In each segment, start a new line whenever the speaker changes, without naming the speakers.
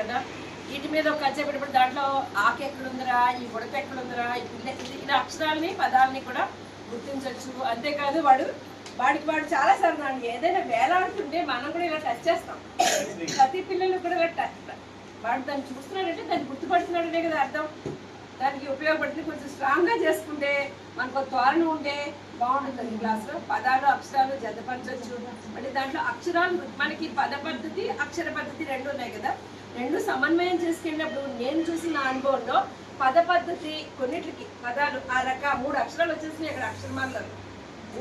కదా. వీటి మీద ఒక కచ్చే పెట్టుబడి దాంట్లో ఆకు ఎక్కడుందరా, ఈ ఉడత ఎక్కడుందరా, ఇలా అక్షరాలని పదాలని కూడా గుర్తించవచ్చు. అంతేకాదు వాడు చాలా సరదాండి. ఏదైనా వేలాడుతుంటే మనం కూడా ఇలా టచ్ చేస్తాం. ప్రతి పిల్లలు కూడా ఇలా వాడు దాన్ని చూస్తున్నాడంటే దాన్ని గుర్తుపడుతున్నాడనే కదా అర్థం. దానికి ఉపయోగపడుతుంది. కొంచెం స్ట్రాంగ్గా చేసుకుంటే మనకు తోరణ ఉంటే బాగుంటుంది. క్లాస్లో పదాలు అక్షరాలు జతపరచవచ్చు. అంటే దాంట్లో అక్షరాలు మనకి పద పద్ధతి అక్షర పద్ధతి రెండు ఉన్నాయి కదా. రెండు సమన్వయం చేసుకెళ్ళినప్పుడు నేను చూసిన అనుభవంలో పద పద్ధతి కొన్నిటికి పదాలు ఆ మూడు అక్షరాలు వచ్చేసినాయి. ఇక్కడ అక్షరమాలలో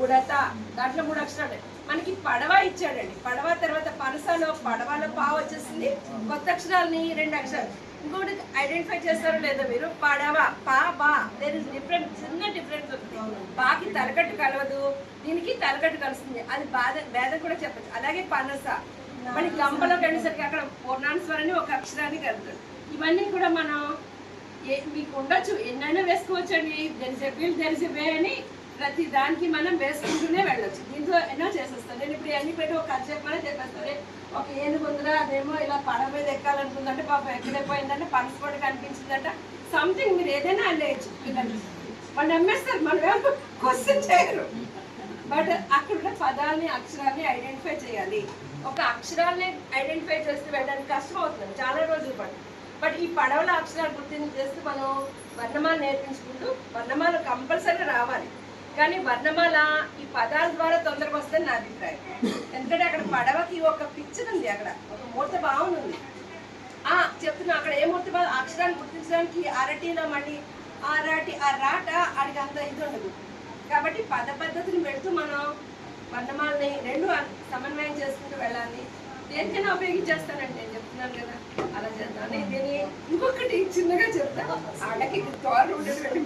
ఉడత దాంట్లో 3 అక్షరాలు. మనకి పడవ ఇచ్చాడండి. పడవ తర్వాత పనసలో పడవలో పా వచ్చేసింది. కొత్త అక్షరాలని 2 అక్షరాలు. ఇంకోటి ఐడెంటిఫై చేస్తారో లేదో మీరు, పడవ పా బా దేర్ ఇస్ డిఫరెంట్, చిన్న డిఫరెన్స్ ఉంటుంది. బాకి తలకట్టు కలవదు, దీనికి తలకట్టు కలుస్తుంది. అది భేదం కూడా చెప్పచ్చు. అలాగే పనస మనకి గంపలోకి వెళ్ళేసరికి అక్కడ పూర్ణానుస్వరాన్ని ఒక అక్షరాన్ని కలుగుతుంది. ఇవన్నీ కూడా మనం మీకు ఉండొచ్చు, ఎన్నైనా వేసుకోవచ్చు అండి. దెరిసే అని ప్రతి దానికి మనం వేసుకుంటూనే వెళ్ళొచ్చు. దీంట్లో ఎన్నో చేసేస్తాను నేను. ఇప్పుడు అన్ని పెట్టి ఒక చెప్పమనే చెప్పేస్తాను. ఒక ఏనుగు ఉందిరా, అదేమో ఇలా పడవ మీద ఎక్కాలనుకుందంటే పాపం ఎక్కడైపోయిందంటే పనసపొడి కనిపించిందంట. సంథింగ్ మీరు ఏదైనా అనేయచ్చు. వాళ్ళు నమ్మేస్తారు, మనం క్వశ్చన్ చేయరు. బట్ అక్కడ పదాలని అక్షరాన్ని ఐడెంటిఫై చేయాలి. ఒక అక్షరాన్ని ఐడెంటిఫై చేస్తే వెళ్ళడానికి కష్టం అవుతుంది, చాలా రోజులు పడుతుంది. బట్ ఈ పడవల అక్షరాలు గుర్తింపు చేస్తూ మనం వర్ణమాల నేర్పించుకుంటూ, వర్ణమాల కంపల్సరీ రావాలి. కానీ వర్ణమాల ఈ పదాల ద్వారా తొందరగా వస్తుంది నా అభిప్రాయం. ఎందుకంటే అక్కడ పడవకి ఒక పిక్చర్ ఉంది, అక్కడ ఒక మూర్త భావన ఉంది. చెప్తున్నా అక్కడ ఏ మూర్త భావన అక్షరాన్ని గుర్తించడానికి అరటిలో మళ్ళీ ఆరాటి ఆ రాట అడిగి అంత ఇది ఉండదు. కాబట్టి పద పద్ధతిని పెడుతూ మనం వర్ణమాలని రెండు సమన్వయం చేసుకుంటూ వెళ్ళాలి. దేనికైనా ఉపయోగించేస్తానండి, నేను చెప్తున్నాను కదా, అలా చేస్తాను. దీన్ని ఇంకొకటి చిన్నగా చెప్తాను. వాళ్ళకి తోరు ఉండేటువంటి